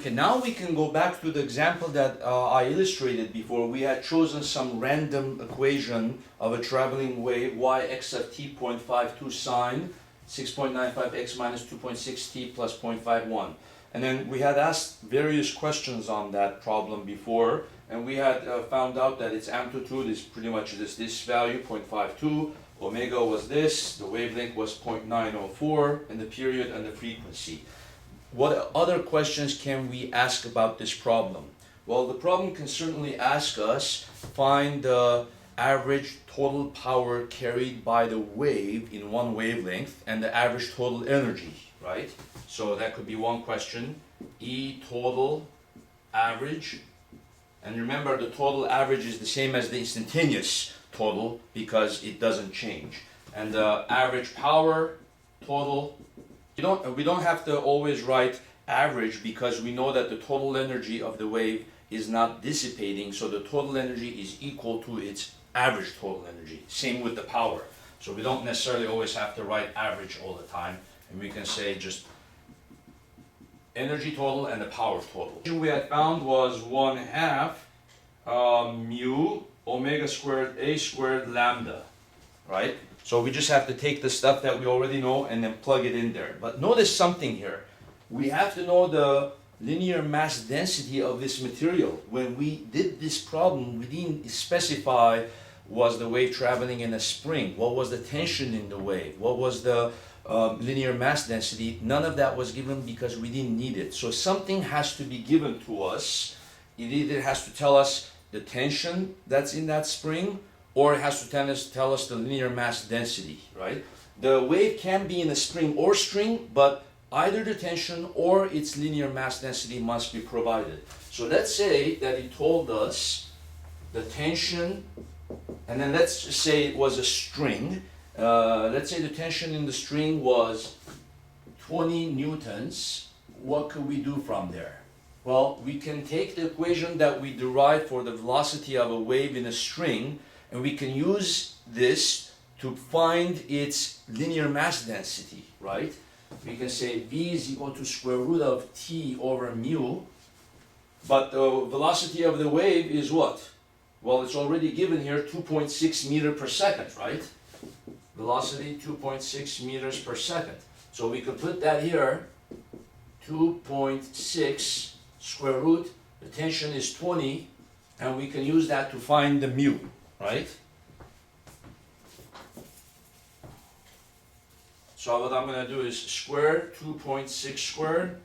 Okay, now we can go back to the example that I illustrated before. We had chosen some random equation of a traveling wave yx of t 0.52 sine 6.95 x minus 2.6 t plus 0.51. And then we had asked various questions on that problem before, and we had found out that its amplitude is pretty much this value, 0.52, omega was this, the wavelength was 0.904, and the period and the frequency. What other questions can we ask about this problem? Well, the problem can certainly ask us, find the average total power carried by the wave in one wavelength and the average total energy, right? So that could be one question. E total average. And remember, the total average is the same as the instantaneous total because it doesn't change. And the average power total, we don't have to always write average because we know that the total energy of the wave is not dissipating, so the total energy is equal to its average total energy. Same with the power. So we don't necessarily always have to write average all the time, and we can say just energy total and the power total. What we had found was 1/2 mu omega squared a squared lambda, right? So we just have to take the stuff that we already know and then plug it in there. But notice something here. We have to know the linear mass density of this material. When we did this problem, we didn't specify, was the wave traveling in a spring? What was the tension in the wave? What was the linear mass density? None of that was given because we didn't need it. So something has to be given to us. It either has to tell us the tension that's in that spring, or it has to tell us the linear mass density, right? The wave can be in a spring or string, but either the tension or its linear mass density must be provided. So let's say that it told us the tension, and then let's just say it was a string. Let's say the tension in the string was 20 newtons. What could we do from there? Well, we can take the equation that we derived for the velocity of a wave in a string, and we can use this to find its linear mass density, right? We can say v is equal to square root of t over mu, but the velocity of the wave is what? Well, it's already given here, 2.6 meters per second, right? Velocity 2.6 meters per second. So we could put that here, 2.6 square root, the tension is 20, and we can use that to find the mu, right? So what I'm going to do is square 2.6 squared,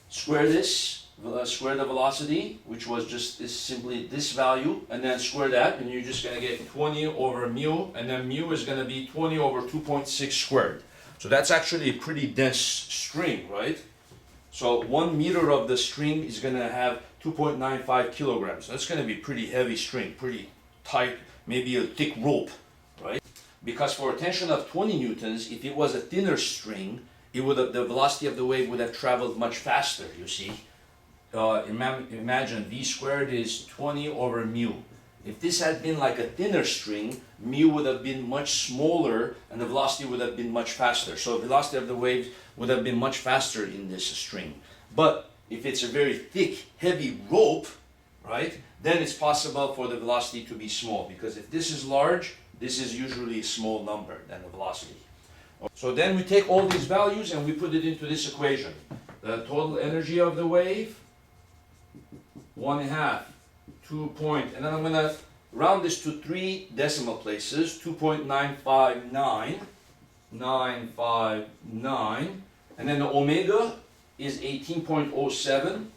square this, square the velocity, which was just simply this value, and then square that, and you're just going to get 20 over mu, and then mu is going to be 20 over 2.6 squared. So that's actually a pretty dense string, right? So 1 meter of the string is going to have 2.95 kilograms. That's going to be pretty heavy string, pretty tight, maybe a thick rope, right? Because for a tension of 20 newtons, if it was a thinner string, the velocity of the wave would have traveled much faster, you see. Imagine v squared is 20 over mu. If this had been like a thinner string, mu would have been much smaller and the velocity would have been much faster. So the velocity of the wave would have been much faster in this string. But if it's a very thick, heavy rope, right, then it's possible for the velocity to be small, because if this is large, this is usually a small number than the velocity. So then we take all these values and we put it into this equation. The total energy of the wave, 1/2, 2 point, and then I'm going to round this to 3 decimal places, 2.959, 959, and then the omega is 18.07,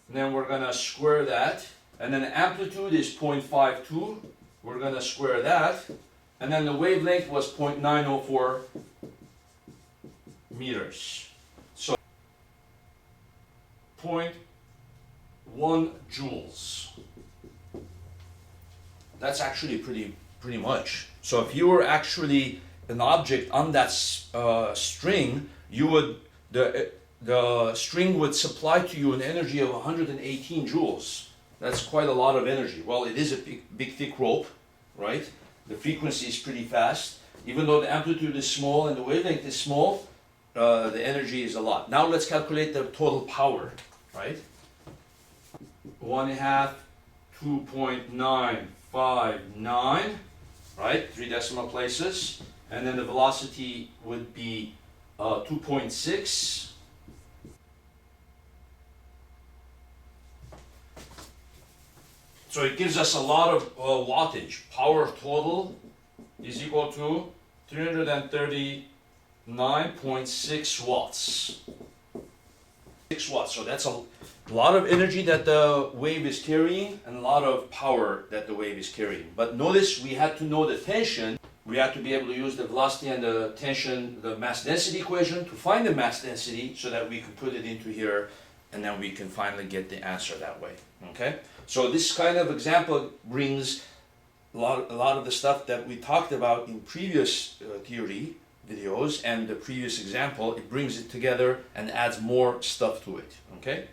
and then we're going to square that, and then the amplitude is 0.52, we're going to square that, and then the wavelength was 0.904 meters. So 0.1 joules. That's actually pretty much. So if you were actually an object on that string, you would the string would supply to you an energy of 118 joules. That's quite a lot of energy. Well, it is a big thick rope, right? The frequency is pretty fast. Even though the amplitude is small and the wavelength is small, the energy is a lot. Now let's calculate the total power, right? 1/2, 2.959, right? 3 decimal places. And then the velocity would be 2.6. So it gives us a lot of wattage. Power total is equal to 339.6 watts. 6 watts. So that's a lot of energy that the wave is carrying and a lot of power that the wave is carrying. But notice we had to know the tension. We had to be able to use the velocity and the tension, the mass density equation to find the mass density so that we can put it into here and then we can finally get the answer that way. Okay? So this kind of example brings a lot of the stuff that we talked about in previous theory videos and the previous example. It brings it together and adds more stuff to it. Okay?